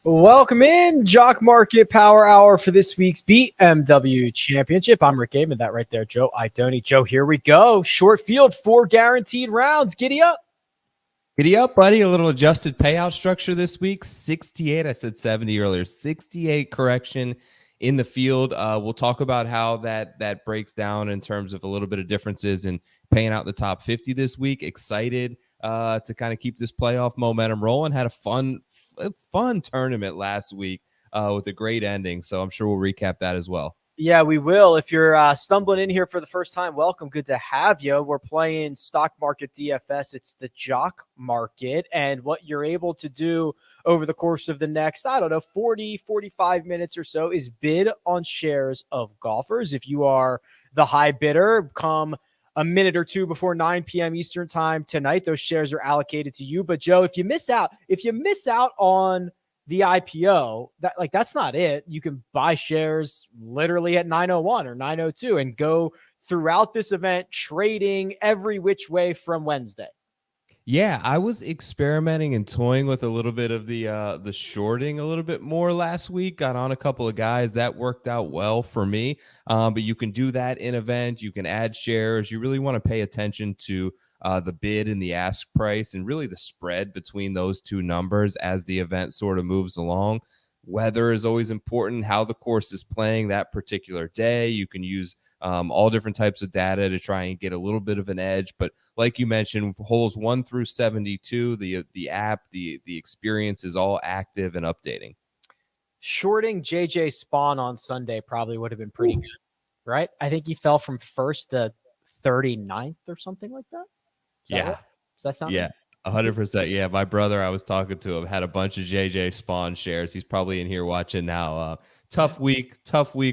Welcome in, Jock Market Power Hour for this week's BMW Championship. I'm Rick Gaiman, that right there, Joe Idoni. Joe, here we go. Short field, 4 guaranteed rounds. Giddy up. Giddy up, buddy. A little adjusted payout structure this week. 68. I said 70 earlier. 68 correction in the field. We'll talk about how that breaks down in terms of a little bit of differences in paying out the top 50 this week. Excited to kind of keep this playoff momentum rolling. Had a fun tournament last week with a great ending. So I'm sure we'll recap that as well. Yeah, we will. If you're stumbling in here for the first time, welcome. Good to have you. We're playing Stock Market DFS. It's the Jock Market. And what you're able to do over the course of the next, 40, 45 minutes or so is bid on shares of golfers. If you are the high bidder, come a minute or two before 9 p.m. Eastern time tonight, those shares are allocated to you. But Joe, if you miss out on the IPO, that's not it. You can buy shares literally at 9:01 or 9:02 and go throughout this event trading every which way from Wednesday. Yeah, I was experimenting and toying with a little bit of the shorting a little bit more last week. Got on a couple of guys that worked out well for me. But you can do that in event. You can add shares. You really want to pay attention to the bid and the ask price and really the spread between those two numbers as the event sort of moves along. Weather is always important, how the course is playing that particular day. You can use all different types of data to try and get a little bit of an edge. But like you mentioned, holes 1 through 72, the app, the experience is all active and updating. Shorting JJ Spawn on Sunday probably would have been pretty good, right? I think he fell from 1st to 39th or something like that. Yeah. Right? Does that sound? Yeah. 100%. Yeah. My brother, I was talking to him, had a bunch of JJ Spawn shares. He's probably in here watching now. Tough week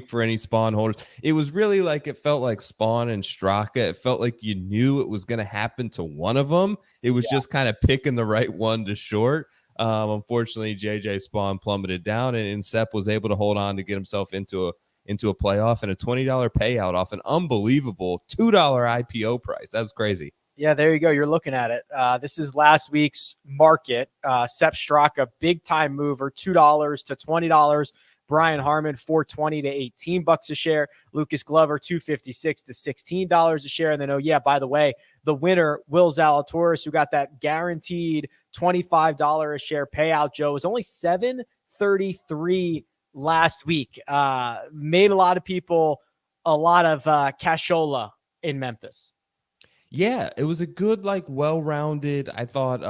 for any Spawn holders. It was really like, it felt like Spawn and Straka. It felt like you knew it was going to happen to one of them. It was just kind of picking the right one to short. Unfortunately, JJ Spawn plummeted down, and Sepp was able to hold on to get himself into a playoff and a $20 payout off an unbelievable $2 IPO price. That was crazy. Yeah, there you go. You're looking at it. This is last week's market. Sepp Straka, big time mover, $2 to $20. Brian Harmon, $4.20 to $18 a share. Lucas Glover, $2.56 to $16 a share. And then, by the way, the winner, Will Zalatoris, who got that guaranteed $25 a share payout, Joe, was only $7.33 last week. Made a lot of people a lot of cashola in Memphis. Yeah, it was a good, well-rounded, I thought,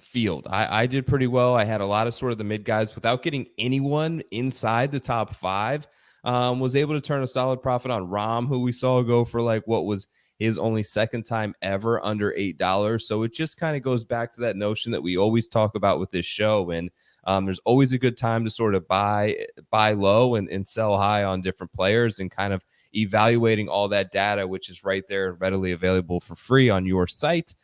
field. I did pretty well. I had a lot of sort of the mid guys without getting anyone inside the top 5. Was able to turn a solid profit on Rom, who we saw go for what was his only second time ever under $8. So it just kind of goes back to that notion that we always talk about with this show. And there's always a good time to sort of buy low and sell high on different players, and kind of evaluating all that data, which is right there and readily available for free on your site,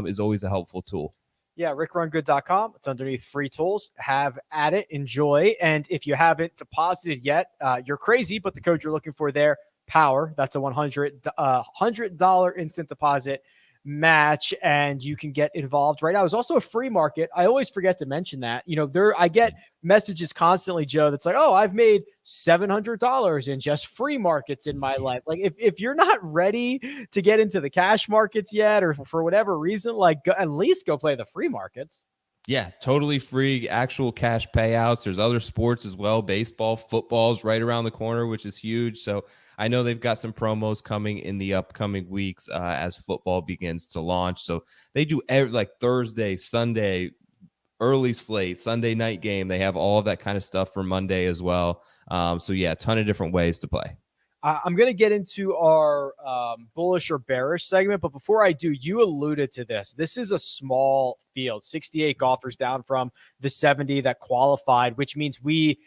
is always a helpful tool. Yeah, RickRunGood.com. It's underneath free tools. Have at it. Enjoy. And if you haven't deposited yet, you're crazy, but the code you're looking for there, POWER, that's a $100 instant deposit match, and you can get involved right now. There's also a free market. I always forget to mention that. I get messages constantly, Joe, that's like, oh, I've made $700 in just free markets in my life. If you're not ready to get into the cash markets yet, or for whatever reason, at least go play the free markets. Yeah, totally free, actual cash payouts. There's other sports as well. Baseball, football's right around the corner, which is huge. So I know they've got some promos coming in the upcoming weeks as football begins to launch. So they do Thursday, Sunday, early slate, Sunday night game. They have all of that kind of stuff for Monday as well. So yeah, a ton of different ways to play. I'm going to get into our bullish or bearish segment, but before I do, you alluded to this. This is a small field, 68 golfers down from the 70 that qualified, which means we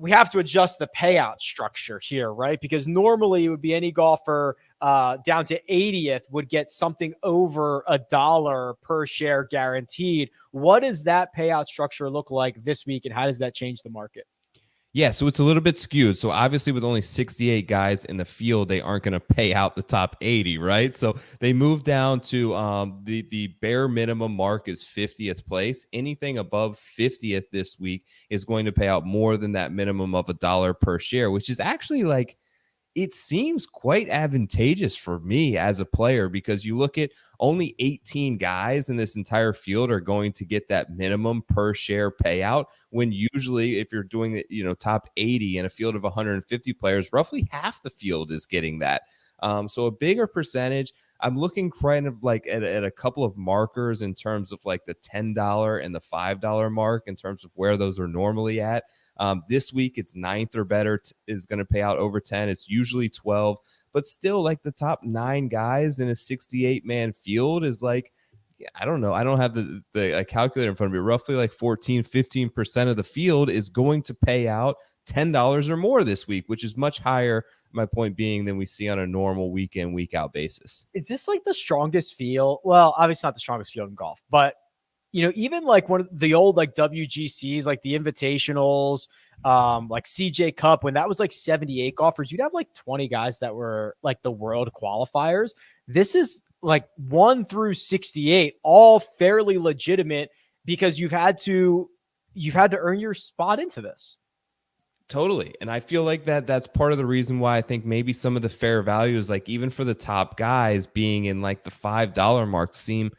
have to adjust the payout structure here, right? Because normally it would be any golfer down to 80th would get something over $1 per share guaranteed. What does that payout structure look like this week, and how does that change the market? Yeah, so it's a little bit skewed. So obviously, with only 68 guys in the field, they aren't going to pay out the top 80, right? So they moved down to the bare minimum mark is 50th place. Anything above 50th this week is going to pay out more than that minimum of $1 per share, which is actually like it seems quite advantageous for me as a player because you look at only 18 guys in this entire field are going to get that minimum per share payout when usually if you're doing it, top 80 in a field of 150 players, roughly half the field is getting that. So a bigger percentage. I'm looking kind of like at a couple of markers in terms of like the $10 and the $5 mark in terms of where those are normally at. This week, it's ninth or better is going to pay out over 10. It's usually 12, but still like the top 9 guys in a 68-man field is like, I don't know. I don't have the calculator in front of me. Roughly like 15% of the field is going to pay out $10 or more this week, which is much higher, my point being, than we see on a normal week in, week out basis. Is this like the strongest field? Well, obviously not the strongest field in golf, but even like one of the old like WGCs, like the invitationals, like CJ Cup, when that was like 78 golfers, you'd have like 20 guys that were like the world qualifiers. This is like 1 through 68, all fairly legitimate because you've had to earn your spot into this. Totally. And I feel like that's part of the reason why I think maybe some of the fair values, like even for the top guys being in like the $5 mark seem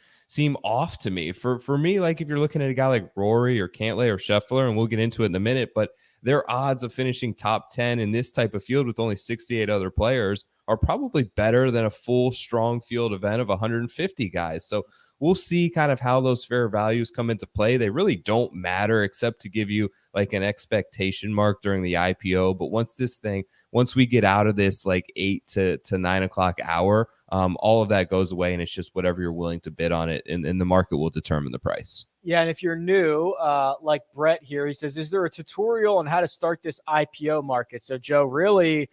off to me. For me, like if you're looking at a guy like Rory or Cantlay or Scheffler, and we'll get into it in a minute, but their odds of finishing top 10 in this type of field with only 68 other players are probably better than a full strong field event of 150 guys. So we'll see kind of how those fair values come into play. They really don't matter except to give you like an expectation mark during the IPO. But once we get out of this like 8 to 9 o'clock hour, all of that goes away and it's just whatever you're willing to bid on it, and the market will determine the price. Yeah, and if you're new, like Brett here, he says, is there a tutorial on how to start this IPO market? So Joe, really,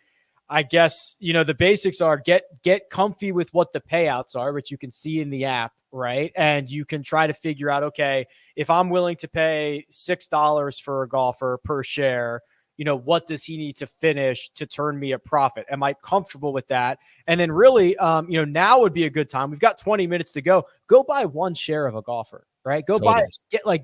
I guess, the basics are get comfy with what the payouts are, which you can see in the app, right? And you can try to figure out, okay, if I'm willing to pay $6 for a golfer per share, what does he need to finish to turn me a profit? Am I comfortable with that? And then really, now would be a good time. We've got 20 minutes to go. Go buy one share of a golfer, right? Go Totally.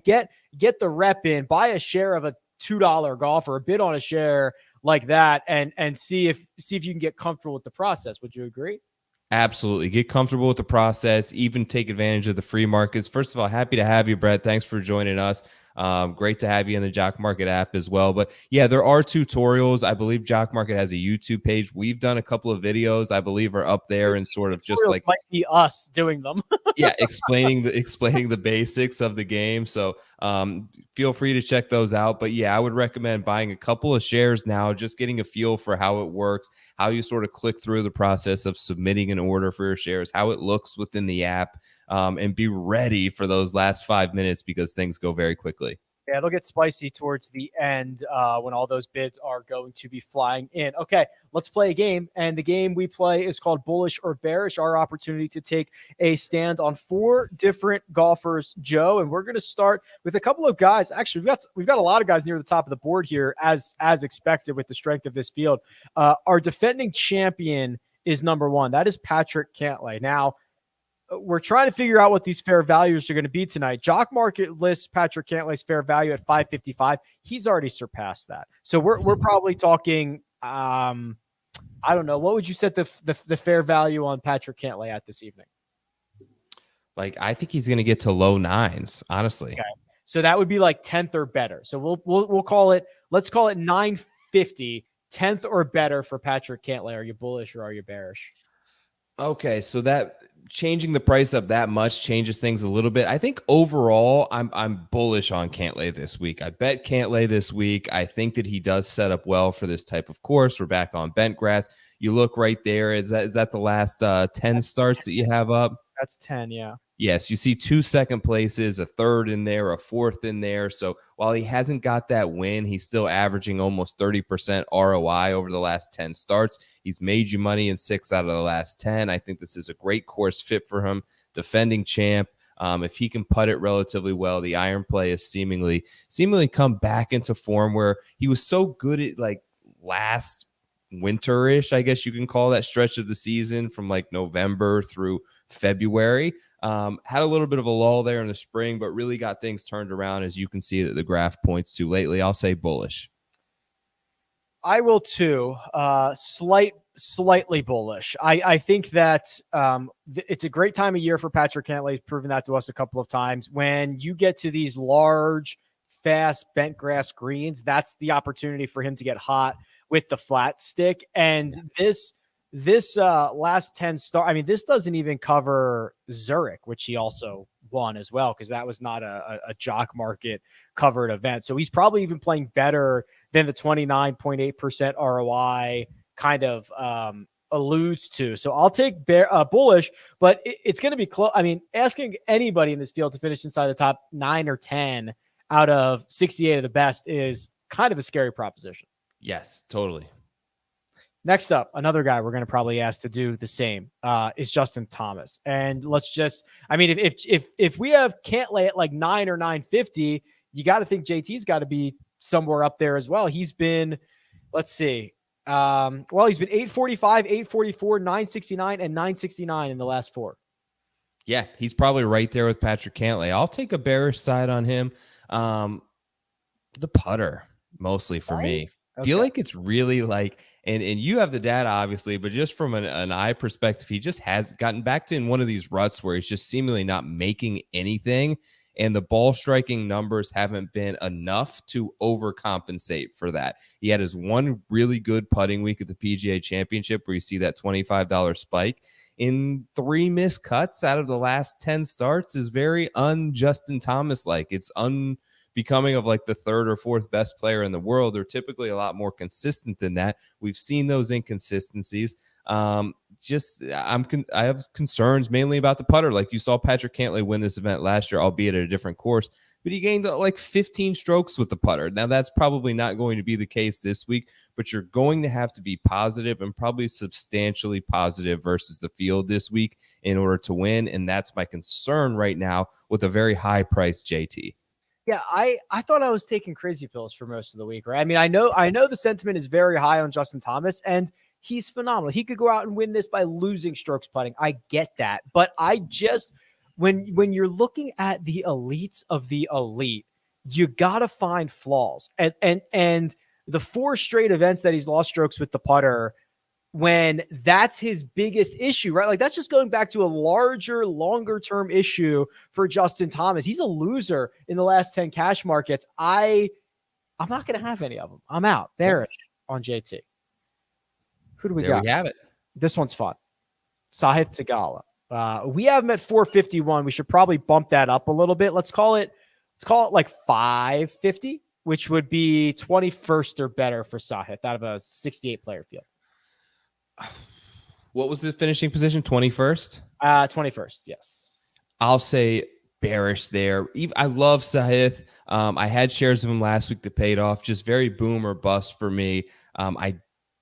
get the rep in, buy a share of a $2 golfer, bid on a share like that, and see if you can get comfortable with the process. Would you agree? Absolutely. Get comfortable with the process, even take advantage of the free markets. First of all, happy to have you, Brett. Thanks for joining us. Great to have you in the Jock Market app as well. But yeah, there are tutorials. I believe Jock Market has a YouTube page. We've done a couple of videos, I believe, are up there and sort of just like might be us doing them. yeah, explaining the basics of the game. So feel free to check those out. But yeah, I would recommend buying a couple of shares now, just getting a feel for how it works, how you sort of click through the process of submitting an order for your shares, how it looks within the app, and be ready for those last 5 minutes because things go very quickly. Yeah, it'll get spicy towards the end when all those bids are going to be flying in. Okay, let's play a game. And the game we play is called Bullish or Bearish, our opportunity to take a stand on 4 different golfers, Joe. And we're going to start with a couple of guys. Actually, we've got a lot of guys near the top of the board here, as expected with the strength of this field. Our defending champion is number 1. That is Patrick Cantlay. Now, we're trying to figure out what these fair values are going to be tonight. Jock Market lists Patrick Cantlay's fair value at 555. He's already surpassed that. So we're probably talking, I don't know. What would you set the fair value on Patrick Cantlay at this evening? Like, I think he's going to get to low 9s, honestly. Okay. So that would be like 10th or better. So we'll call it, let's call it 950, 10th or better for Patrick Cantlay. Are you bullish or are you bearish? Okay, so that changing the price up that much changes things a little bit. I think overall, I'm bullish on Cantlay this week. I bet Cantlay this week. I think that he does set up well for this type of course. We're back on bent grass. You look right there. Is that the last 10 starts that you have up? That's 10, yeah. Yes, you see 2 second places, a third in there, a fourth in there. So while he hasn't got that win, he's still averaging almost 30% ROI over the last 10 starts. He's made you money in 6 out of the last 10. I think this is a great course fit for him. Defending champ. If he can putt it relatively well, the iron play is seemingly come back into form where he was so good at like last winterish, I guess you can call that stretch of the season from like November through February. Had a little bit of a lull there in the spring, but really got things turned around, as you can see that the graph points to lately. I'll say bullish. I will too. Slightly bullish. I think that it's a great time of year for Patrick Cantlay. He's proven that to us a couple of times. When you get to these large, fast bent grass greens, that's the opportunity for him to get hot with the flat stick. And this last 10 star, I mean, this doesn't even cover Zurich, which he also won as well, because that was not a Jock Market covered event. So he's probably even playing better than the 29.8% ROI kind of alludes to. So I'll take bullish, but it's going to be close. I mean, asking anybody in this field to finish inside the top 9 or 10 out of 68 of the best is kind of a scary proposition. Yes, totally. Next up, another guy we're going to probably ask to do the same is Justin Thomas. And let's just, I mean, if we have Cantlay at like 9 or 950, you got to think JT's got to be somewhere up there as well. He's been, let's see. He's been 845, 844, 969, and 969 in the last 4. Yeah, he's probably right there with Patrick Cantlay. I'll take a bearish side on him. The putter, mostly for me. Feel like it's really like, and you have the data obviously, but just from an eye perspective, he just has gotten back to in one of these ruts where he's just seemingly not making anything, and the ball striking numbers haven't been enough to overcompensate for that. He had his one really good putting week at the PGA Championship where you see that $25 spike. In 3 missed cuts out of the last 10 starts is very un-Justin Thomas-like. It's becoming of like the 3rd or 4th best player in the world. They're typically a lot more consistent than that. We've seen those inconsistencies. I have concerns mainly about the putter. Like you saw Patrick Cantlay win this event last year, albeit at a different course, but he gained like 15 strokes with the putter. Now that's probably not going to be the case this week, but you're going to have to be positive and probably substantially positive versus the field this week in order to win. And that's my concern right now with a very high price JT. Yeah, I thought I was taking crazy pills for most of the week, right? I mean, I know the sentiment is very high on Justin Thomas, and he's phenomenal. He could go out and win this by losing strokes putting. I get that, but I just when you're looking at the elites of the elite, you gotta find flaws. And the 4 straight events that he's lost strokes with the putter, when that's his biggest issue, right? Like that's just going back to a larger, longer term issue for Justin Thomas. He's a loser in the last 10 cash markets. I'm not going to have any of them. I'm out. Bearish on JT. Who do we got? There we have it. This one's fun. Sahith Theegala. We have him at 451. We should probably bump that up a little bit. Let's call it like 550, which would be 21st or better for Sahith out of a 68 player field. What was the finishing position? 21st? 21st, yes. I'll say bearish there. I love Sahith. I had shares of him last week that paid off. Just very boom or bust for me. I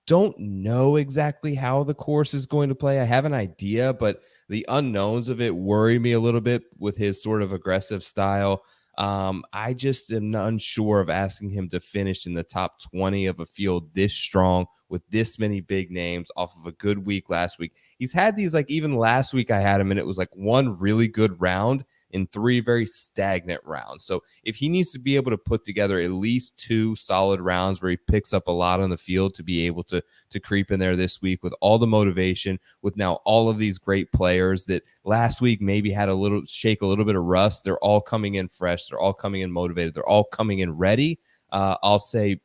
don't know exactly how the course is going to play. I have an idea, but the unknowns of it worry me a little bit with his sort of aggressive style. I just am unsure of asking him to finish in the top 20 of a field this strong with this many big names off of a good week last week. He's had these, like even last week I had him and it was like one really good round in 3 very stagnant rounds. So if he needs to be able to put together at least 2 solid rounds where he picks up a lot on the field to be able to creep in there this week with all the motivation, with now all of these great players that last week maybe had a little bit of rust. They're all coming in fresh. They're all coming in motivated. They're all coming in ready. I'll say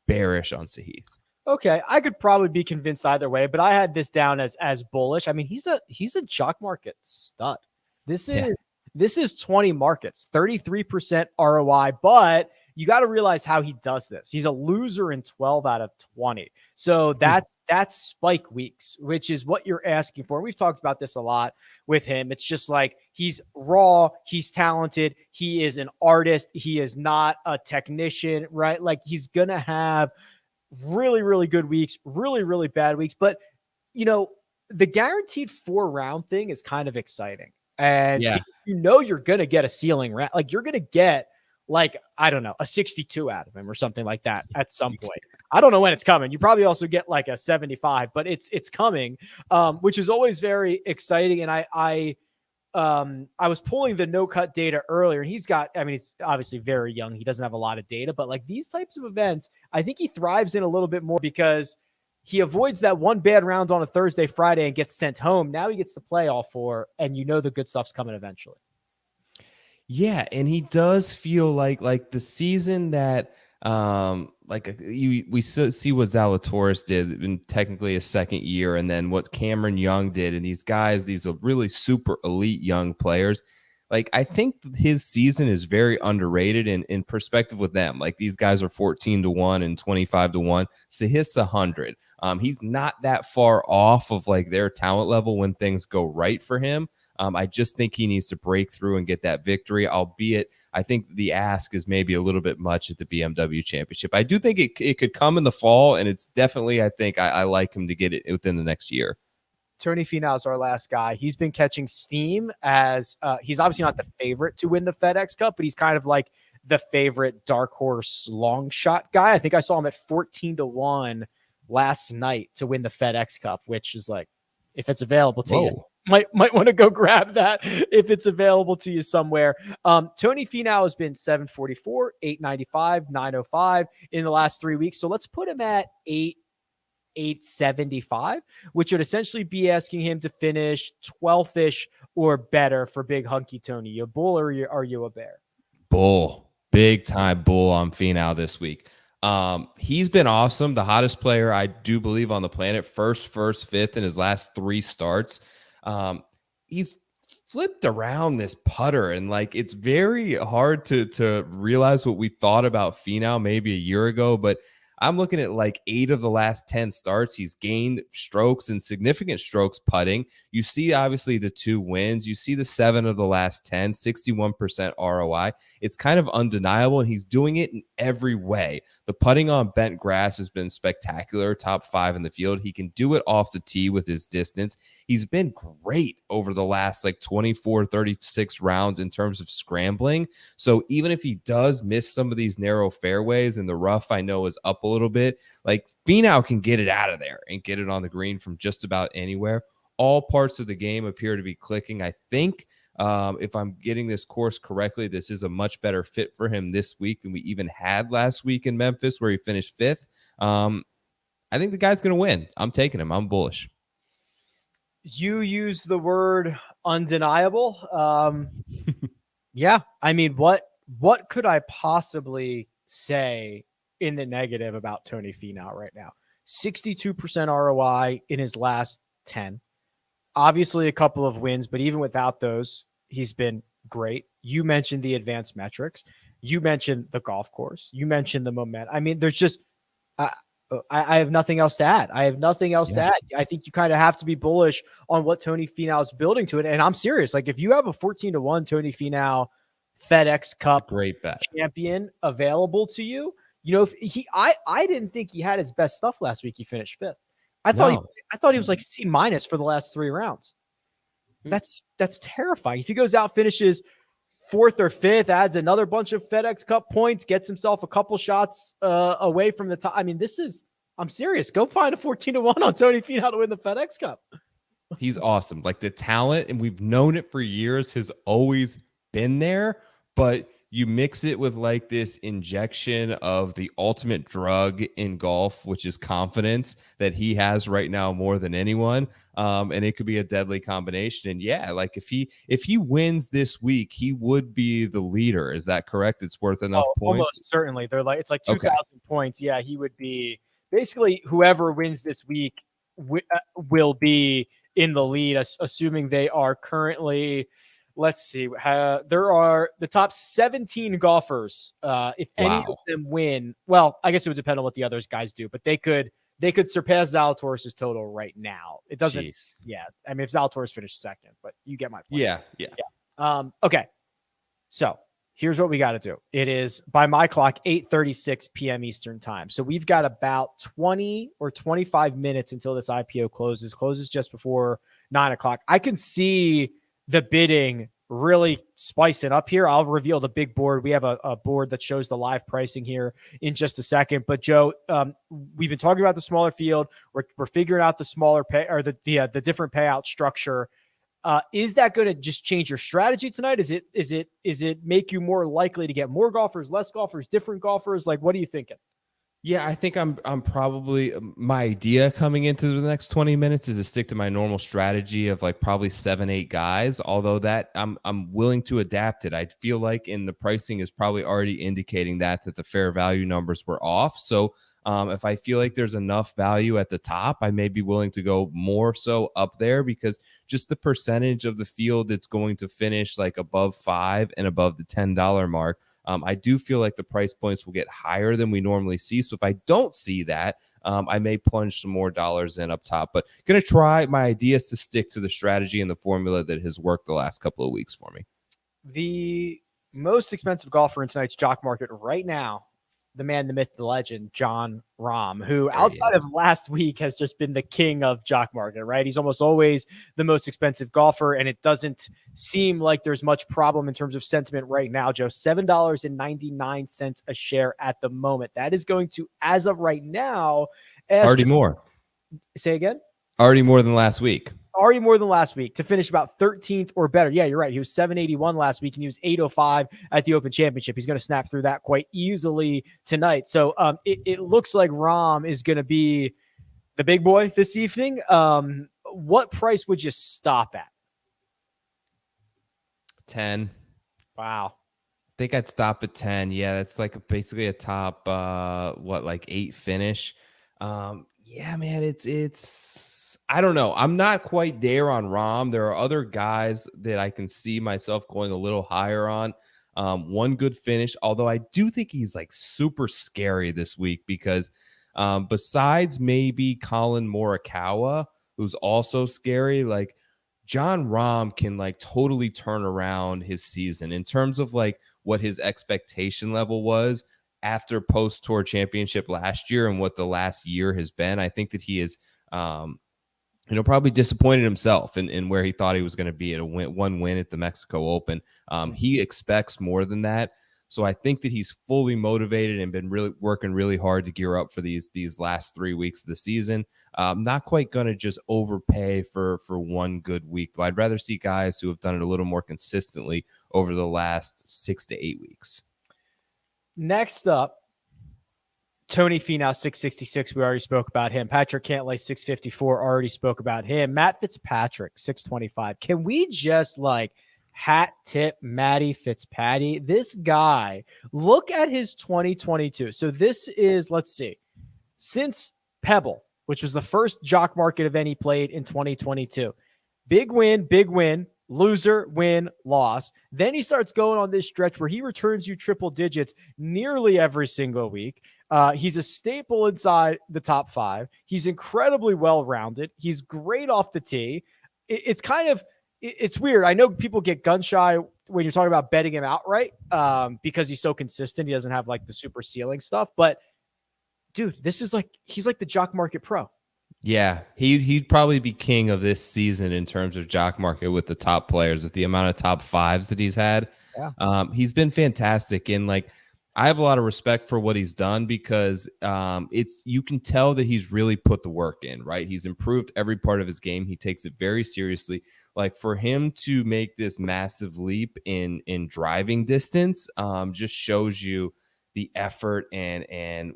bearish on Sahith. Okay, I could probably be convinced either way, but I had this down as bullish. I mean, he's a Jock Market stud. This is 20 markets, 33% ROI, but you got to realize how he does this. He's a loser in 12 out of 20. So that's spike weeks, which is what you're asking for. We've talked about this a lot with him. It's just like he's raw, he's talented, he is an artist, he is not a technician, right? Like he's going to have really, really good weeks, really, really bad weeks. But, you know, the guaranteed 4-round thing is kind of exciting. And Yeah. because you're going to get a ceiling round, like you're going to get like, I don't know, a 62 out of him or something like that at some point. I don't know when it's coming. You probably also get like a 75, but it's coming, which is always very exciting. And I was pulling the no cut data earlier, and he's obviously very young. He doesn't have a lot of data, but like these types of events, I think he thrives in a little bit more because he avoids that one bad round on a Thursday, Friday, and gets sent home. Now he gets to play all four, and the good stuff's coming eventually. Yeah, and he does feel like the season that we see what Zalatoris did in technically a second year, and then what Cameron Young did, and these guys, these are really super elite young players. Like, I think his season is very underrated in perspective with them. Like, these guys are 14-1 and 25-1. Sahis 100. He's not that far off of like their talent level when things go right for him. I just think he needs to break through and get that victory, albeit I think the ask is maybe a little bit much at the BMW Championship. I do think it could come in the fall, and it's definitely, I think I like him to get it within the next year. Tony Finau is our last guy. He's been catching steam as he's obviously not the favorite to win the FedEx Cup, but he's kind of like the favorite dark horse long shot guy. I think I saw him at 14-1 last night to win the FedEx Cup, which is like, if it's available to you, might want to go grab that if it's available to you somewhere. Tony Finau has been 744, 895, 905 in the last 3 weeks. So let's put him at 875, which would essentially be asking him to finish 12th-ish or better for big hunky Tony. You a bull or are you a bear? Bull. Big time bull on Finau this week. He's been awesome. The hottest player, I do believe, on the planet. First, fifth in his last 3 starts. He's flipped around this putter, and like it's very hard to realize what we thought about Finau maybe a year ago, but I'm looking at like 8 of the last 10 starts. He's gained strokes and significant strokes putting. You see, obviously, the 2 wins. You see the 7 of the last 10, 61% ROI. It's kind of undeniable, and he's doing it in every way. The putting on bent grass has been spectacular, top 5 in the field. He can do it off the tee with his distance. He's been great over the last like 24, 36 rounds in terms of scrambling. So even if he does miss some of these narrow fairways, and the rough I know is up a little bit, like Finau can get it out of there and get it on the green from just about anywhere. All parts of the game appear to be clicking. I think if I'm getting this course correctly, this is a much better fit for him this week than we even had last week in Memphis, where he finished 5th. I think the guy's going to win. I'm taking him. I'm bullish. You use the word undeniable. Yeah, I mean, what could I possibly say in the negative about Tony Finau right now? 62% ROI in his last 10. Obviously a couple of wins, but even without those, he's been great. You mentioned the advanced metrics. You mentioned the golf course. You mentioned the momentum. I mean, there's just, I have nothing else to add. To add. I think you kind of have to be bullish on what Tony Finau is building to it. And I'm serious. Like, if you have a 14-1 Tony Finau FedEx Cup great bet champion available to you, if I didn't think he had his best stuff last week. He finished 5th. I thought he was like C- for the last 3 rounds. That's terrifying. If he goes out, finishes 4th or 5th, adds another bunch of FedEx Cup points, gets himself a couple shots away from the top. I mean, I'm serious. Go find a 14-1 on Tony Finau to win the FedEx Cup. He's awesome. Like, the talent, and we've known it for years, has always been there, but you mix it with like this injection of the ultimate drug in golf, which is confidence, that he has right now more than anyone. And it could be a deadly combination. And yeah, like if he wins this week, he would be the leader. Is that correct? It's worth enough points. Almost certainly. It's like 2,000 points. Yeah, he would be basically whoever wins this week will be in the lead, assuming they are currently. Let's see. There are the top 17 golfers. If any of them win, well, I guess it would depend on what the other guys do, but they could surpass Zalatoris' total right now. It doesn't. Jeez. Yeah. I mean, if Zalatoris finished 2nd, but you get my point. Yeah. Okay. So here's what we got to do. It is, by my clock, 8:36 p.m. Eastern time. So we've got about 20 or 25 minutes until this IPO closes just before 9 o'clock. I can see the bidding really spicing up here. I'll reveal the big board. We have a board that shows the live pricing here in just a second. But Joe, we've been talking about the smaller field. We're figuring out the smaller pay or the different payout structure. Is that going to just change your strategy tonight? Is it make you more likely to get more golfers, less golfers, different golfers? Like, what are you thinking? Yeah, I think I'm probably my idea coming into the next 20 minutes is to stick to my normal strategy of like probably 7-8 guys, although that I'm willing to adapt it. I feel like in the pricing is probably already indicating that the fair value numbers were off. So if I feel like there's enough value at the top, I may be willing to go more so up there, because just the percentage of the field that's going to finish like above 5 and above the $10 mark, I do feel like the price points will get higher than we normally see. So if I don't see that, I may plunge some more dollars in up top. But going to try. My idea is to stick to the strategy and the formula that has worked the last couple of weeks for me. The most expensive golfer in tonight's Jock Market right now, the man, the myth, the legend, Jon Rahm, who outside of last week has just been the king of Jock Market, right? He's almost always the most expensive golfer, and it doesn't seem like there's much problem in terms of sentiment right now, Joe. $7.99 a share at the moment. That is going to, as of right now, already more. Say again? Already more than last week. Already more than last week to finish about 13th or better. Yeah, you're right. He was 781 last week and he was 805 at the Open Championship. He's going to snap through that quite easily tonight. So it looks like Rahm is going to be the big boy this evening. What price would you stop at? 10. Wow. I think I'd stop at 10. Yeah, that's like basically a top like 8 finish. Yeah, man, it's I don't know. I'm not quite there on Rahm. There are other guys that I can see myself going a little higher on. One good finish, although I do think he's like super scary this week because besides maybe Colin Morikawa, who's also scary, like Jon Rahm can like totally turn around his season in terms of like what his expectation level was after post tour championship last year and what the last year has been. I think that he is, probably disappointed himself in where he thought he was going to be at one win at the Mexico Open. He expects more than that. So I think that he's fully motivated and been really working really hard to gear up for these last 3 weeks of the season. Not quite going to just overpay for one good week. I'd rather see guys who have done it a little more consistently over the last 6 to 8 weeks. Next up, Tony Finau, 666. We already spoke about him. Patrick Cantlay, 654. Already spoke about him. Matt Fitzpatrick, 625. Can we just hat tip Matty Fitzpatty? This guy, look at his 2022. So this is, let's see, since Pebble, which was the first Jock Market event he played in 2022. Big win, loser, win, loss. Then he starts going on this stretch where he returns you triple digits nearly every single week. He's a staple inside the top 5. He's incredibly well-rounded. He's great off the tee. It's weird. I know people get gun shy when you're talking about betting him outright because he's so consistent. He doesn't have like the super ceiling stuff, but dude, he's like the Jock Market pro. Yeah, he'd probably be king of this season in terms of Jock Market with the top players, with the amount of top 5s that he's had. Yeah. He's been fantastic. And I have a lot of respect for what he's done because you can tell that he's really put the work in, right? He's improved every part of his game. He takes it very seriously. Like for him to make this massive leap in driving distance just shows you the effort and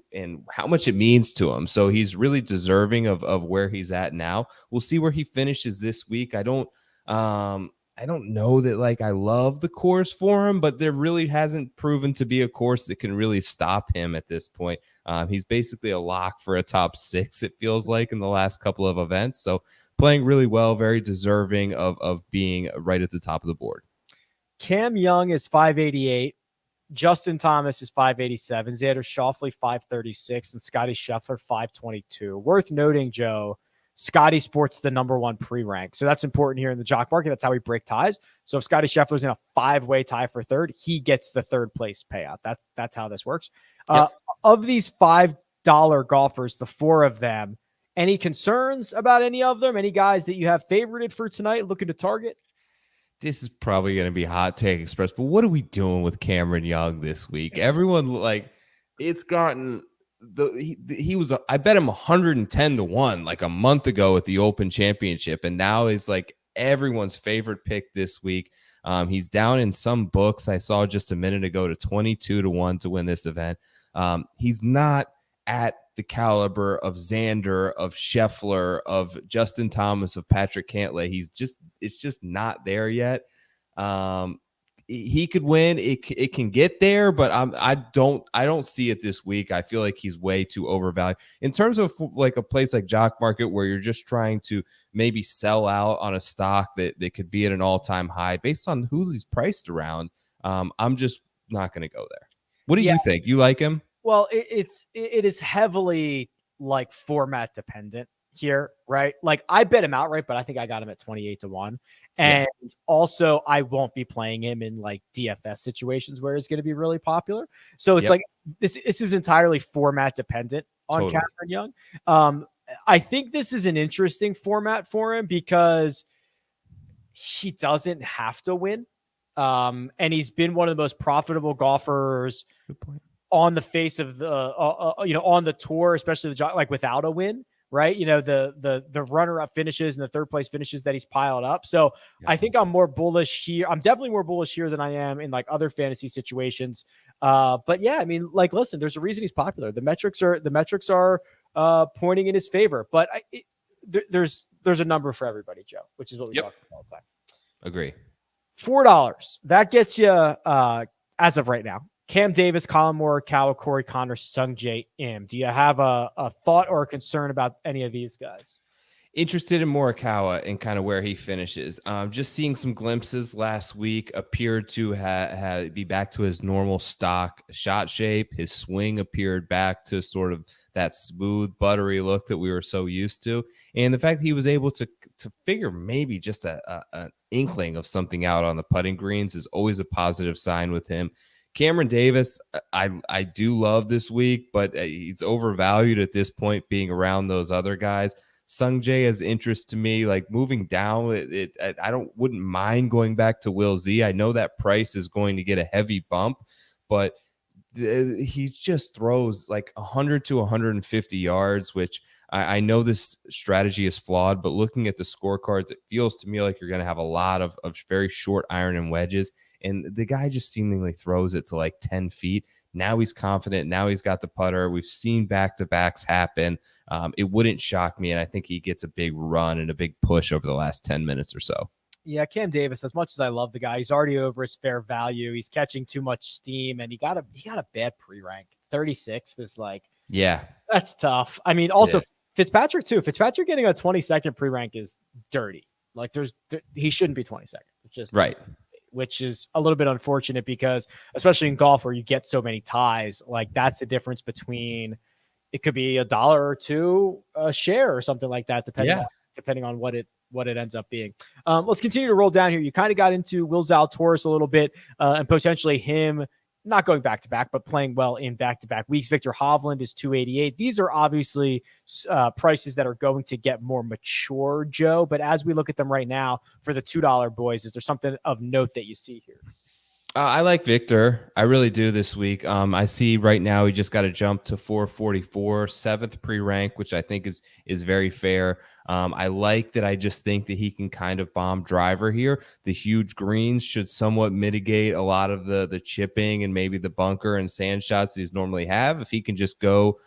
how much it means to him. So he's really deserving of where he's at now. We'll see where he finishes this week. I don't know that I love the course for him, but there really hasn't proven to be a course that can really stop him at this point. He's basically a lock for a top 6, it feels like, in the last couple of events. So playing really well, very deserving of being right at the top of the board. Cam Young is 588. Justin Thomas is 587. Xander Schauffele 536 and Scotty Scheffler 522. Worth noting, Joe, Scotty sports the number 1 pre-rank. So that's important here in the Jock Market. That's how we break ties. So if Scotty Scheffler's in a 5-way tie for third, he gets the third place payout. That's how this works. Yep. Of these $5 golfers, the 4 of them, any concerns about any of them? Any guys that you have favorited for tonight looking to target? this is probably going to be hot take express, but what are we doing with Cameron Young this week? Everyone like it's gotten he was I bet him 110-1 like a month ago at the Open Championship, and now he's like everyone's favorite pick this week. He's down in some books I saw just a minute ago to 22-1 to win this event. He's not at the caliber of Xander, of Scheffler, of Justin Thomas, of Patrick Cantlay. It's just not there yet. He could win. It can get there, but I don't see it this week. I feel like he's way too overvalued in terms of like a place like Jock Market where you're just trying to maybe sell out on a stock that could be at an all-time high based on who he's priced around. I'm just not going to go there. What do you think? You like him? Well, it is heavily like format dependent here, right? Like I bet him outright, but I think I got him at 28-1. And also I won't be playing him in like DFS situations where it's going to be really popular. So it's like this is entirely format dependent on Cameron Young. I think this is an interesting format for him because he doesn't have to win. And he's been one of the most profitable golfers on the face of the, on the tour, especially like without a win, right? The runner-up finishes and the third place finishes that he's piled up. So I think I'm more bullish here. I'm definitely more bullish here than I am in like other fantasy situations. But yeah, I mean, like, listen, there's a reason he's popular. The metrics are pointing in his favor, but there's a number for everybody, Joe, which is what we talk about all the time. Agree. $4. That gets you, as of right now, Cam Davis, Colin Morikawa, Corey Connor, Sungjae Im. Do you have a thought or a concern about any of these guys? Interested in Morikawa and kind of where he finishes. Just seeing some glimpses last week, appeared to be back to his normal stock shot shape. His swing appeared back to sort of that smooth, buttery look that we were so used to. And the fact that he was able to figure maybe just an inkling of something out on the putting greens is always a positive sign with him. Cameron Davis, I do love this week, but he's overvalued at this point being around those other guys. Sungjae has interest to me, like moving down. Wouldn't mind going back to Will Z. I know that price is going to get a heavy bump, but he just throws like 100 to 150 yards, which I know this strategy is flawed, but looking at the scorecards, it feels to me like you're going to have a lot of very short iron and wedges. And the guy just seemingly throws it to like 10 feet. Now he's confident. Now he's got the putter. We've seen back-to-backs happen. It wouldn't shock me, and I think he gets a big run and a big push over the last 10 minutes or so. Yeah, Cam Davis, as much as I love the guy, he's already over his fair value. He's catching too much steam, and he got a bad pre-rank. 36th is like, that's tough. I mean, also Fitzpatrick too. Fitzpatrick getting a 22nd pre-rank is dirty. Like he shouldn't be 22nd. It's just right. Which is a little bit unfortunate because especially in golf where you get so many ties, like that's the difference between it could be $1 or $2 a share or something like that, depending on what it ends up being. Let's continue to roll down here. You kind of got into Will Zalatoris a little bit and potentially him not going back to back, but playing well in back-to-back weeks. Victor Hovland is 288. These are obviously prices that are going to get more mature, Joe. But as we look at them right now for the $2 boys, is there something of note that you see here? I like Victor. I really do this week. I see right now he just got to jump to 444, 7th pre-rank, which I think is very fair. I like that. I just think that he can kind of bomb driver here. The huge greens should somewhat mitigate a lot of the chipping and maybe the bunker and sand shots that he's normally have. If he can just go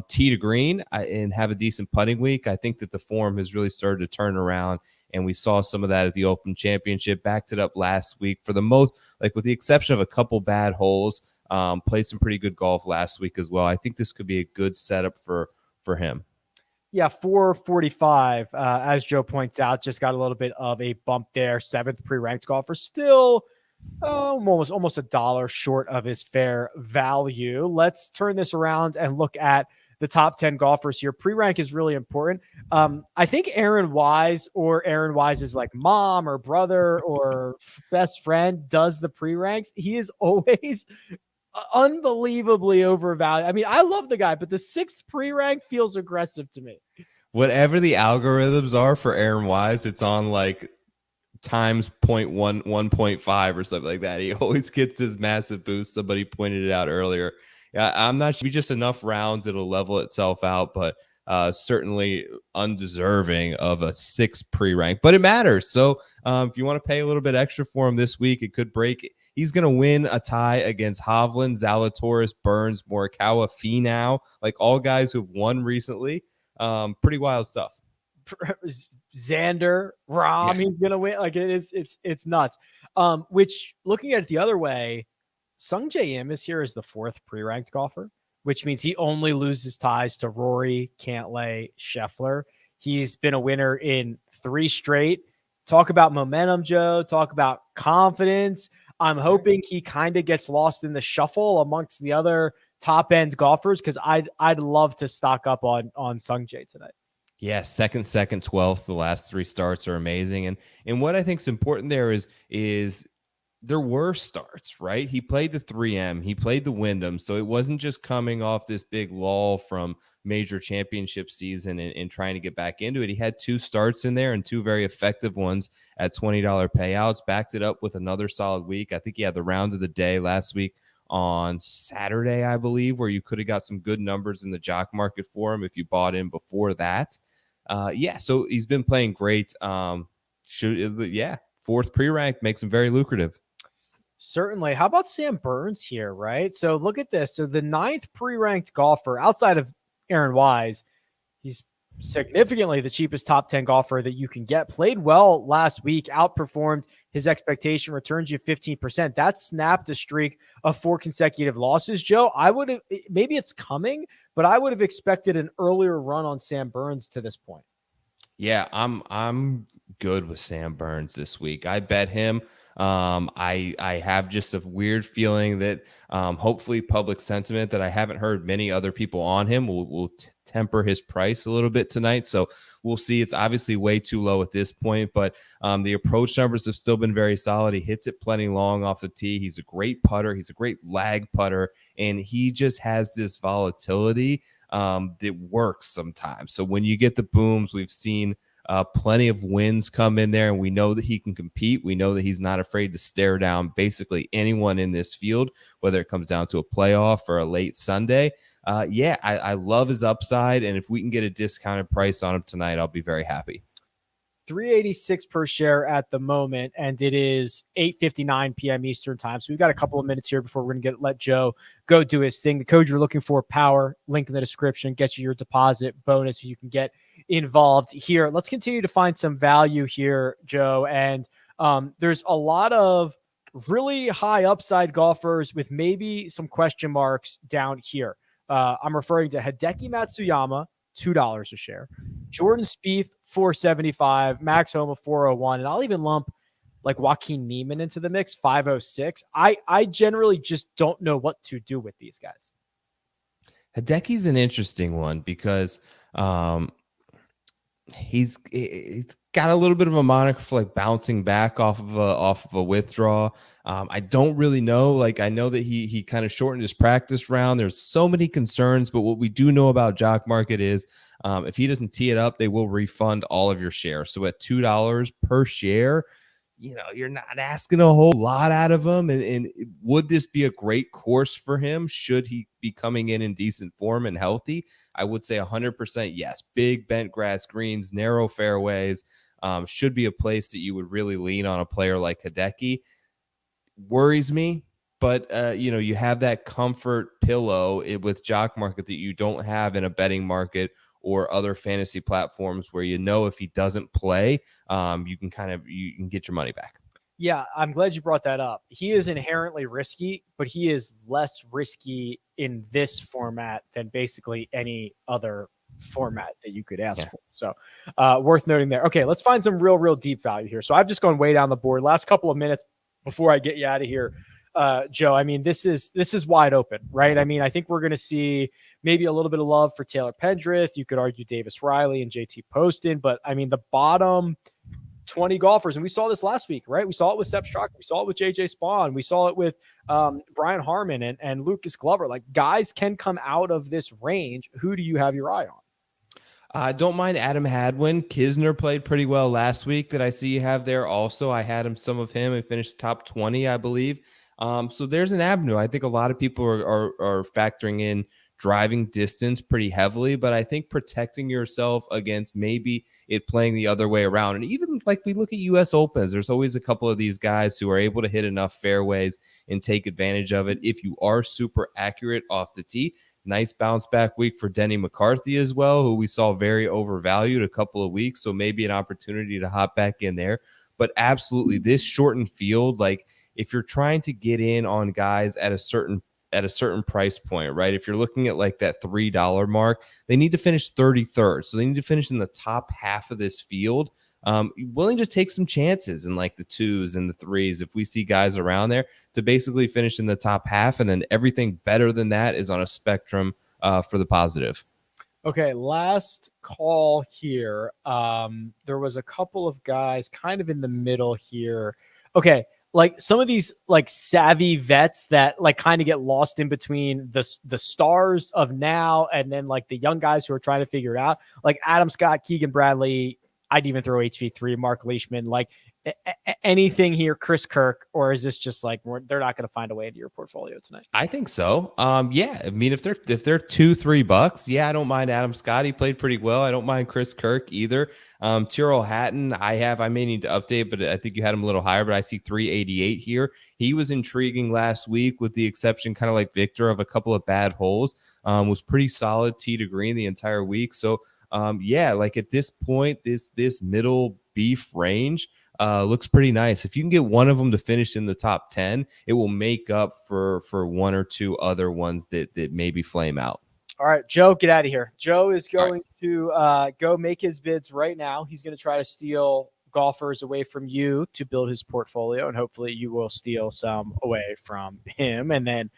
tee to green and have a decent putting week, I think that the form has really started to turn around, and we saw some of that at the Open Championship. Backed it up last week for the most, like with the exception of a couple bad holes. Played some pretty good golf last week as well. I think this could be a good setup for him. Yeah, 445, as Joe points out, just got a little bit of a bump there. 7th pre-ranked golfer, still almost $1 short of his fair value. Let's turn this around and look at the top 10 golfers here. Pre-rank is really important. I think Aaron Wise or Aaron Wise's like mom or brother or best friend does the pre-ranks. He is always unbelievably overvalued. I mean, I love the guy, but the 6th pre-rank feels aggressive to me. Whatever the algorithms are for Aaron Wise, it's on like times 0.1, 1.5 or something like that. He always gets this massive boost. Somebody pointed it out earlier. Yeah, I'm not sure. Just enough rounds, it'll level itself out, but certainly undeserving of a 6 pre-rank, but it matters. So if you want to pay a little bit extra for him this week, it could break. He's going to win a tie against Hovland, Zalatoris, Burns, Morikawa, Finau, like all guys who've won recently. Pretty wild stuff. Xander, Rom, he's gonna win. Like it's nuts. Which looking at it the other way, Sung J Im is here as the 4th pre-ranked golfer, which means he only loses ties to Rory, Cantlay, Scheffler. He's been a winner in 3 straight. Talk about momentum, Joe. Talk about confidence. I'm hoping he kind of gets lost in the shuffle amongst the other top end golfers, because I'd love to stock up on Sung J tonight. Yeah, second, 12th. The last 3 starts are amazing. And what I think is important there is there were starts, right? He played the 3M, he played the Wyndham. So it wasn't just coming off this big lull from major championship season and trying to get back into it. He had 2 starts in there and 2 very effective ones at $20 payouts, backed it up with another solid week. I think he had the round of the day last week on Saturday, I believe, where you could have got some good numbers in the Jock market for him if you bought in before that. Yeah, so he's been playing great. 4th pre-rank makes him very lucrative. Certainly. How about Sam Burns here, right? So look at this. So the 9th pre-ranked golfer outside of Aaron Wise, he's significantly the cheapest top 10 golfer that you can get. Played well last week, outperformed his expectation, returns you 15%. That snapped a streak of 4 consecutive losses. Joe, I would have, maybe it's coming, but I would have expected an earlier run on Sam Burns to this point. Yeah, I'm good with Sam Burns this week. I bet him. I have just a weird feeling that hopefully public sentiment that I haven't heard many other people on him will temper his price a little bit tonight. So we'll see. It's obviously way too low at this point, but the approach numbers have still been very solid. He hits it plenty long off the tee. He's a great putter. He's a great lag putter, and he just has this volatility that works sometimes. So when you get the booms, we've seen plenty of wins come in there, and we know that he can compete. We know that he's not afraid to stare down basically anyone in this field, whether it comes down to a playoff or a late Sunday. I love his upside, and if we can get a discounted price on him tonight, I'll be very happy. $3.86 per share at the moment, and it is 8:59 p.m. Eastern time. So we've got a couple of minutes here before we're going to let Joe go do his thing. The code you're looking for, POWER, link in the description, get you your deposit bonus so you can get involved here. Let's continue to find some value here, Joe. And there's a lot of really high upside golfers with maybe some question marks down here. I'm referring to Hideki Matsuyama, $2 a share. Jordan Spieth, $4.75. Max Homa, $4.01. And I'll even lump like Joaquin Niemann into the mix, $5.06. I generally just don't know what to do with these guys. Hideki's an interesting one because he's got a little bit of a moniker for like bouncing back off of a withdrawal. I don't really know. Like, I know that he kind of shortened his practice round. There's so many concerns, but what we do know about Jock Market is if he doesn't tee it up, they will refund all of your shares. So at $2 per share, you're not asking a whole lot out of him. And would this be a great course for him? Should he be coming in decent form and healthy? I would say 100% yes. Big bent grass greens, narrow fairways, should be a place that you would really lean on a player like Hideki. Worries me, but you have that comfort pillow with Jock Market that you don't have in a betting market or other fantasy platforms where if he doesn't play, you can get your money back. Yeah, I'm glad you brought that up. He is inherently risky, but he is less risky in this format than basically any other format that you could ask for. So worth noting there. Okay, let's find some real deep value here. So I've just gone way down the board. Last couple of minutes before I get you out of here, Joe. I mean, this is wide open, right? I mean, I think we're going to see maybe a little bit of love for Taylor Pendrith. You could argue Davis Riley and JT Poston, but I mean, the bottom 20 golfers, and we saw this last week, right? We saw it with Sepp Straka. We saw it with JJ Spawn. We saw it with Brian Harmon and Lucas Glover. Like, guys can come out of this range. Who do you have your eye on? I don't mind Adam Hadwin. Kisner played pretty well last week that I see you have there also. I had some of him and finished top 20, I believe. So there's an avenue. I think a lot of people are factoring in driving distance pretty heavily, but I think protecting yourself against maybe it playing the other way around. And even like we look at US Opens, there's always a couple of these guys who are able to hit enough fairways and take advantage of it. If you are super accurate off the tee, nice bounce back week for Denny McCarthy as well, who we saw very overvalued a couple of weeks. So maybe an opportunity to hop back in there. But absolutely, this shortened field, like if you're trying to get in on guys at a certain price point, right? If you're looking at like that $3 mark, they need to finish 33rd. So they need to finish in the top half of this field. Willing to take some chances in like the 2s and the 3s if we see guys around there to basically finish in the top half, and then everything better than that is on a spectrum for the positive. Okay, last call here. There was a couple of guys kind of in the middle here. Okay, like some of these like savvy vets that like kind of get lost in between the stars of now and then like the young guys who are trying to figure it out. Like Adam Scott, Keegan Bradley. I'd even throw HV3, Mark Leishman, like anything here, Chris Kirk, or is this just like they're not going to find a way into your portfolio tonight? I think so. Yeah. I mean, if they're $2-3, yeah, I don't mind Adam Scott. He played pretty well. I don't mind Chris Kirk either. Tyrrell Hatton, I may need to update, but I think you had him a little higher, but I see 388 here. He was intriguing last week with the exception, kind of like Victor, of a couple of bad holes. Was pretty solid tee to green the entire week. So yeah, like at this point, this middle beef range looks pretty nice. If you can get one of them to finish in the top 10, it will make up for one or two other ones that maybe flame out. All right, Joe, get out of here. Joe is going to go make his bids right now. He's going to try to steal golfers away from you to build his portfolio, and hopefully you will steal some away from him. And then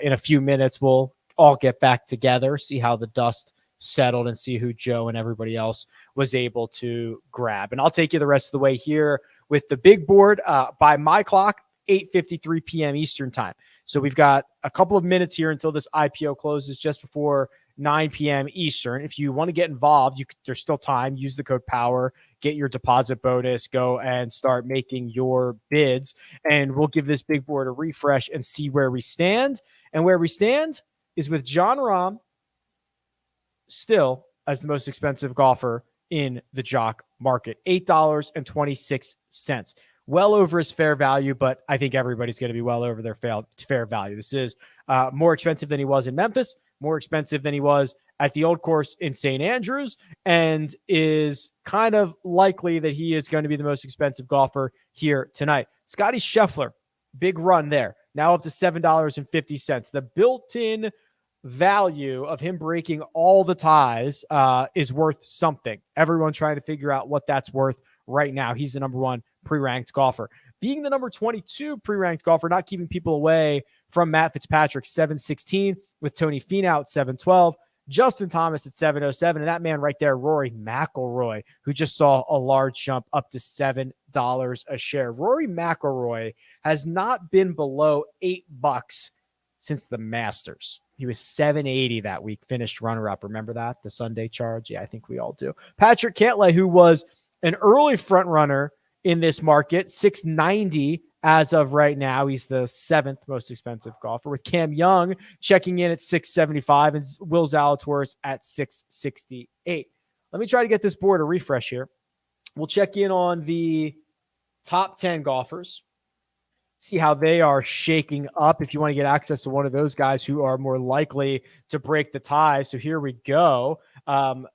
in a few minutes, we'll all get back together, see how the dust settled, and see who Joe and everybody else was able to grab. And I'll take you the rest of the way here with the big board. By my clock, 8:53 p.m. Eastern time. So we've got a couple of minutes here until this IPO closes, just before 9 p.m. Eastern. If you want to get involved, there's still time. Use the code POWER, get your deposit bonus, go and start making your bids. And we'll give this big board a refresh and see where we stand. And where we stand is with Jon Rahm still as the most expensive golfer in the Jock market, $8.26. Well over his fair value, but I think everybody's going to be well over their fair value. This is more expensive than he was in Memphis, more expensive than he was at the old course in St. Andrews, and is kind of likely that he is going to be the most expensive golfer here tonight. Scotty Scheffler, big run there, now up to $7.50. The built-in value of him breaking all the ties is worth something. Everyone trying to figure out what that's worth right now. He's the number one pre-ranked golfer. Being the number 22 pre-ranked golfer, not keeping people away from Matt Fitzpatrick, 716, with Tony Finau at 712, Justin Thomas at 707, and that man right there, Rory McIlroy, who just saw a large jump up to $7 a share. Rory McIlroy has not been below $8 since the Masters. He was 780 that week, finished runner-up. Remember that? The Sunday charge? Yeah, I think we all do. Patrick Cantlay, who was an early front runner in this market, 690 as of right now. He's the 7th most expensive golfer, with Cam Young checking in at 675 and Will Zalatoris at 668. Let me try to get this board a refresh here. We'll check in on the top 10 golfers, see how they are shaking up if you want to get access to one of those guys who are more likely to break the tie. So here we go.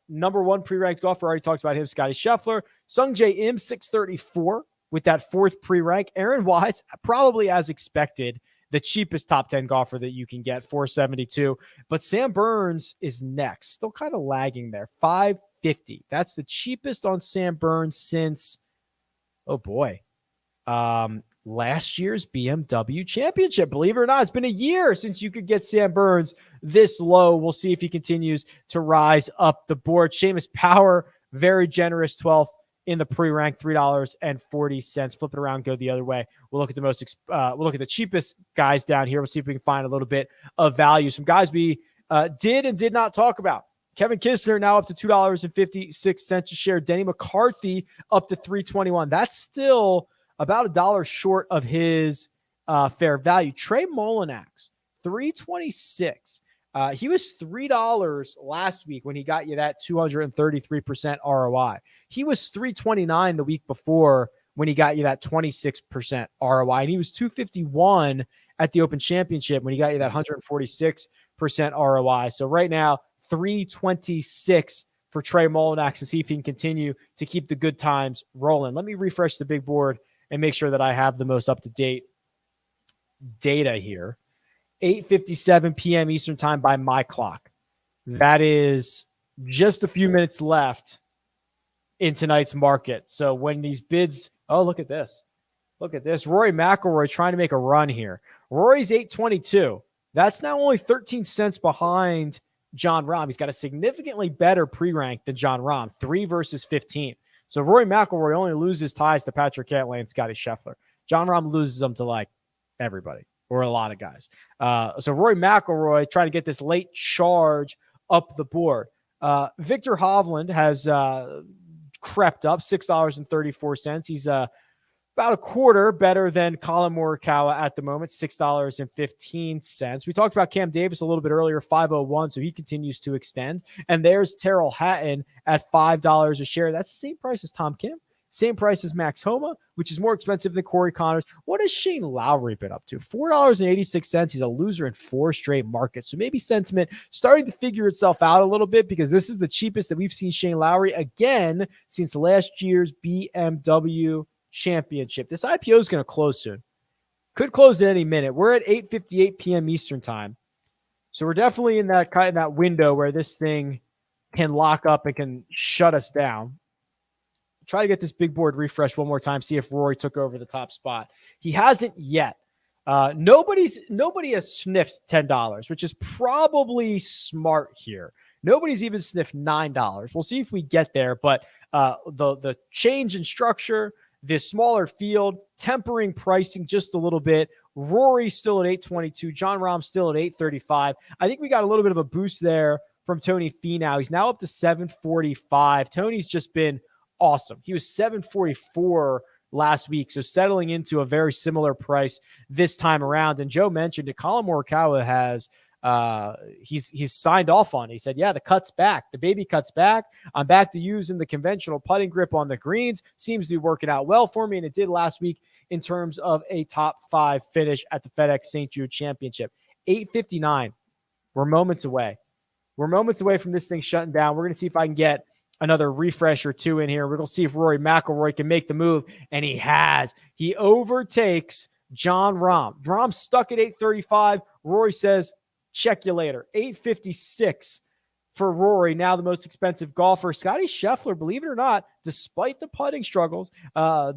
Number one pre-ranked golfer, already talked about him, Scotty Scheffler. Sung Jae Im, 634 with that 4th pre-rank. Aaron Wise, probably as expected, the cheapest top 10 golfer that you can get, 472. But Sam Burns is next, still kind of lagging there, 550. That's the cheapest on Sam Burns since, oh boy, last year's BMW championship. Believe it or not, it's been a year since you could get Sam Burns this low. We'll see if he continues to rise up the board. Seamus Power, very generous 12th in the pre-rank, $3.40. Flip it around, go the other way. We'll look at we'll look at the cheapest guys down here. We'll see if we can find a little bit of value. Some guys we did and did not talk about Kevin Kistner now up to $2.56 a share. Denny McCarthy up to $3.21. That's still about $1 short of his fair value. Trey Mullinax, $3.26. He was $3 last week when he got you that 233% ROI. He was $3.29 the week before when he got you that 26% ROI. And he was $2.51 at the Open Championship when he got you that 146% ROI. So right now, $3.26 for Trey Mullinax to see if he can continue to keep the good times rolling. Let me refresh the big board and make sure that I have the most up-to-date data here. 8:57 p.m. Eastern time by my clock. That is just a few minutes left in tonight's market. So when these bids, oh, look at this. Look at this. Rory McIlroy trying to make a run here. Rory's 822. That's now only 13 cents behind Jon Rahm. He's got a significantly better pre-rank than Jon Rahm, 3 versus 15. So Rory McIlroy only loses ties to Patrick Cantlay and Scotty Scheffler. Jon Rahm loses them to like everybody or a lot of guys. So Rory McIlroy trying to get this late charge up the board. Victor Hovland has crept up $6.34. He's about a quarter better than Colin Morikawa at the moment, $6.15. We talked about Cam Davis a little bit earlier, 501, so he continues to extend. And there's Terrell Hatton at $5 a share. That's the same price as Tom Kim, same price as Max Homa, which is more expensive than Corey Connors. What has Shane Lowry been up to? $4.86. He's a loser in 4 straight markets. So maybe sentiment starting to figure itself out a little bit because this is the cheapest that we've seen Shane Lowry again since last year's BMW Championship. This IPO is going to close soon. Could close at any minute. We're at 8:58 p.m. Eastern time. So we're definitely in that window where this thing can lock up and can shut us down. Try to get this big board refresh one more time, see if Rory took over the top spot. He hasn't yet. Nobody has sniffed $10, which is probably smart here. Nobody's even sniffed $9. We'll see if we get there, but the change in structure, this smaller field, tempering pricing just a little bit. Rory still at 822. Jon Rahm still at 835. I think we got a little bit of a boost there from Tony Finau. He's now up to 745. Tony's just been awesome. He was 744 last week, so settling into a very similar price this time around. And Joe mentioned that Colin Morikawa has he's signed off on it. He said, yeah, the cut's back. The baby cut's back. I'm back to using the conventional putting grip on the greens. Seems to be working out well for me, and it did last week in terms of a top 5 finish at the FedEx St. Jude Championship. 8:59. We're moments away. We're moments away from this thing shutting down. We're going to see if I can get another refresh or 2 in here. We're going to see if Rory McIlroy can make the move, and he has. He overtakes Jon Rahm. Rahm's stuck at 835. Rory says, check you later. 856 for Rory, now the most expensive golfer. Scotty Scheffler, believe it or not, despite the putting struggles,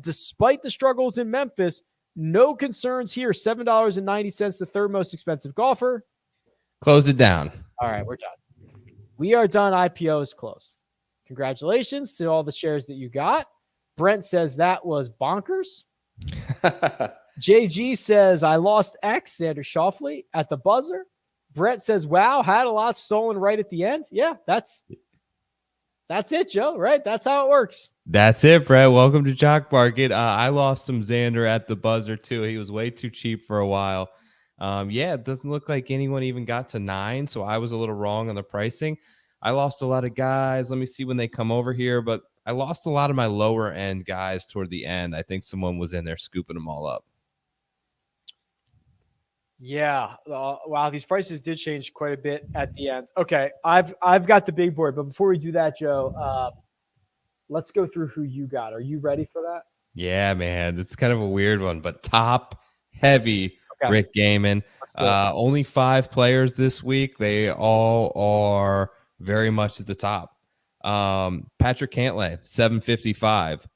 despite the struggles in Memphis, no concerns here. $7.90, the third most expensive golfer. Close it down. All right, we're done. We are done. IPO is closed. Congratulations to all the shares that you got. Brent says that was bonkers. JG says, I lost X, Xander Schauffele, at the buzzer. Brett says, wow, had a lot stolen right at the end. Yeah, that's it, Joe, right? That's how it works. That's it, Brett. Welcome to Jock Market. I lost some Xander at the buzzer, too. He was way too cheap for a while. Yeah, it doesn't look like anyone even got to 9, so I was a little wrong on the pricing. I lost a lot of guys. Let me see when they come over here, but I lost a lot of my lower end guys toward the end. I think someone was in there scooping them all up. Yeah. Wow. These prices did change quite a bit at the end. Okay. I've got the big board, but before we do that, Joe, let's go through who you got. Are you ready for that? Yeah, man. It's kind of a weird one, but top heavy. Okay. Rick Gaiman. Only 5 players this week. They all are very much at the top. Patrick Cantlay, 755.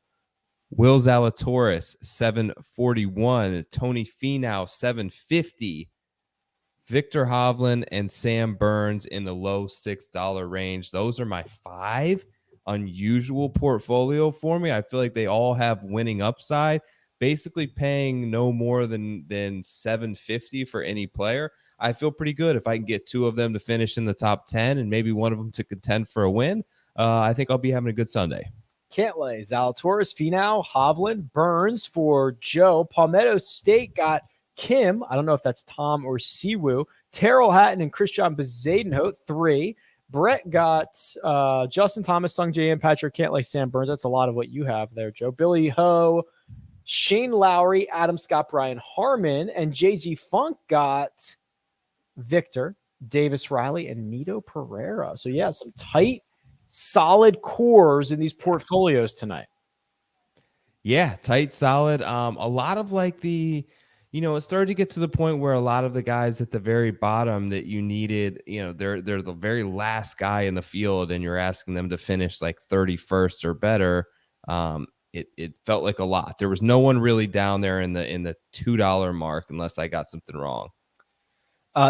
Will Zalatoris, 741. Tony Finau, 750. Victor Hovland and Sam Burns in the low $6 range. Those are my 5 unusual portfolio for me. I feel like they all have winning upside, basically paying no more than $750 for any player. I feel pretty good if I can get 2 of them to finish in the top 10 and maybe one of them to contend for a win. I think I'll be having a good Sunday. Cantlay, Zalatoris, Finau, Hovland, Burns for Joe. Palmetto State got Kim. I don't know if that's Tom or Siwoo. Terrell Hatton and Christian Bezadenhout, 3. Brett got Justin Thomas, Sung J M, Patrick Cantlay, Sam Burns. That's a lot of what you have there, Joe. Billy Ho, Shane Lowry, Adam Scott, Brian Harmon, and JG Funk got Victor, Davis Riley, and Mito Pereira. So, yeah, some tight, solid cores in these portfolios tonight. Yeah, tight, solid. A lot of like it started to get to the point where a lot of the guys at the very bottom that you needed, they're the very last guy in the field and you're asking them to finish like 31st or better. It felt like a lot. There was no one really down there in the $2 mark unless I got something wrong.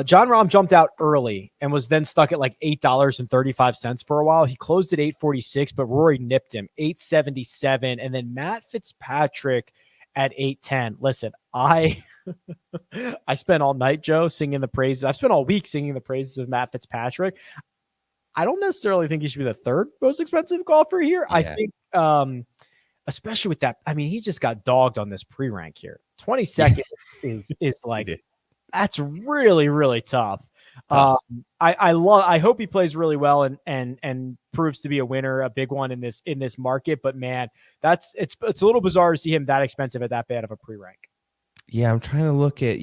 John Rahm jumped out early and was then stuck at like $8.35 for a while. He closed at $8.46, but Rory nipped him $8.77, and then Matt Fitzpatrick at $8.10. Listen, I spent all night, Joe, singing the praises. I've spent all week singing the praises of Matt Fitzpatrick. I don't necessarily think he should be the 3rd most expensive golfer here. Yeah. I think, especially with that, I mean, he just got dogged on this pre-rank here. 22nd is like. That's really, really tough. I hope he plays really well and proves to be a winner, a big one in this market. But man, it's a little bizarre to see him that expensive at that bad of a pre-rank. Yeah, I'm trying to look at,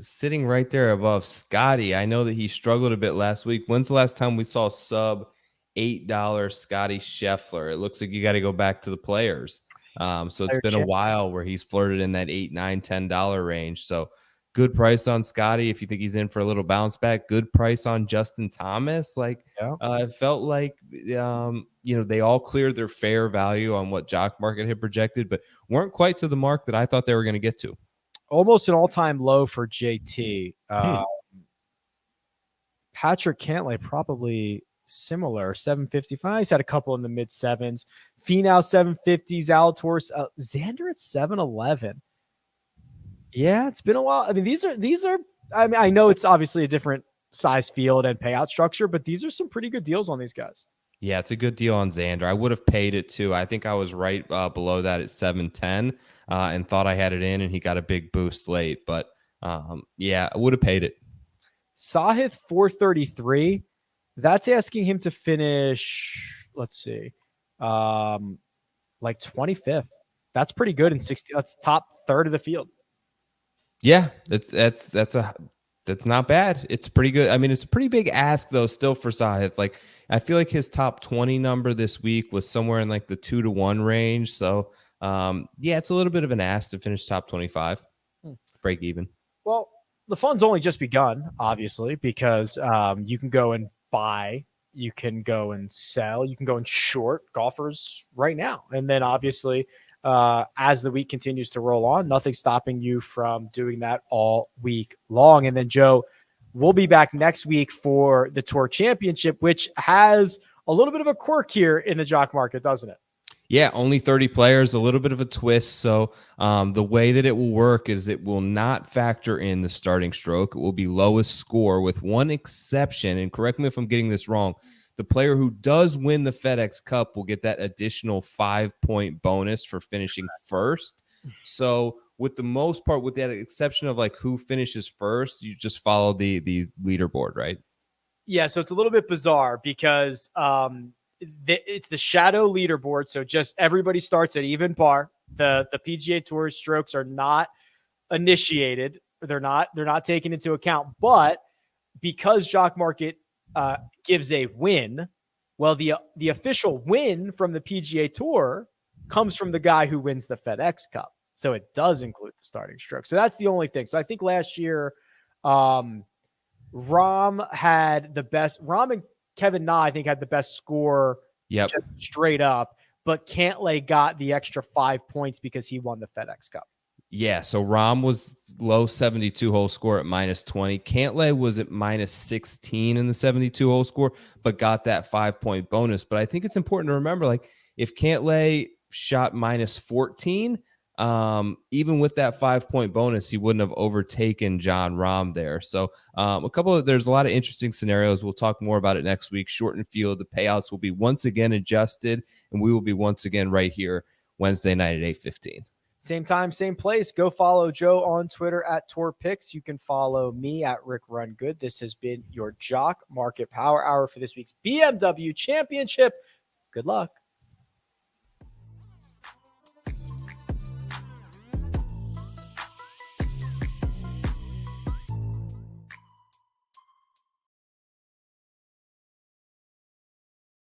sitting right there above Scotty. I know that he struggled a bit last week. When's the last time we saw sub $8 Scotty Scheffler? It looks like you got to go back to the players. So it's been a while where he's flirted in that $8, $9, $10 range. So good price on Scotty if you think he's in for a little bounce back. Good price on Justin Thomas. It felt like they all cleared their fair value on what Jock Market had projected, but weren't quite to the mark that I thought they were going to get to. Almost an all-time low for JT. Patrick Cantlay probably similar, 755. He's had a couple in the mid 7s. Finau 750s. Zalatoris, Xander at 711. Yeah, it's been a while. I mean, these are. I mean, I know it's obviously a different size field and payout structure, but these are some pretty good deals on these guys. Yeah, it's a good deal on Xander. I would have paid it too. I think I was right below that at 710 and thought I had it in, and he got a big boost late. But yeah, I would have paid it. Sahith 433. That's asking him to finish. Let's see, like 25th. That's pretty good in 60. That's top third of the field. Yeah, that's not bad. It's pretty good. I mean, it's a pretty big ask though, still for Sahith. Like, I feel like his top 20 number this week was somewhere in like the 2-to-1 range. So, yeah, it's a little bit of an ask to finish top 25, break even. Well, the fun's only just begun, obviously, because you can go and buy, you can go and sell, you can go and short golfers right now, and then obviously. As the week continues to roll on, nothing stopping you from doing that all week long. And then, Joe, we'll be back next week for the Tour Championship, which has a little bit of a quirk here in the Jock Market, doesn't it? Yeah, only 30 players, a little bit of a twist. So the way that it will work is it will not factor in the starting stroke. It will be lowest score with one exception. And correct me if I'm getting this wrong. The player who does win the FedEx Cup will get that additional 5-point bonus for finishing first. So with the most part, with that exception of like who finishes first, you just follow the leaderboard, right? Yeah, so it's a little bit bizarre because it's the shadow leaderboard. So just everybody starts at even par. The PGA Tour strokes are not initiated. They're not taken into account. But because Jock Market gives a win, well, the official win from the PGA Tour comes from the guy who wins the FedEx Cup. So it does include the starting stroke. So that's the only thing. So I think last year, Rahm had the best. Rahm and Kevin Na, I think, had the best score just straight up. But Cantlay got the extra 5 points because he won the FedEx Cup. Yeah, so Rahm was low 72-hole score at -20. Cantlay was at -16 in the 72-hole score, but got that 5-point bonus. But I think it's important to remember, like, if Cantlay shot -14, even with that 5-point bonus, he wouldn't have overtaken John Rahm there. So there's a lot of interesting scenarios. We'll talk more about it next week. Shortened field, the payouts will be once again adjusted, and we will be once again right here Wednesday night at 8:15. Same time, same place. Go follow Joe on Twitter at TorPicks. You can follow me at RickRunGood. This has been your Jock Market Power Hour for this week's BMW Championship. Good luck.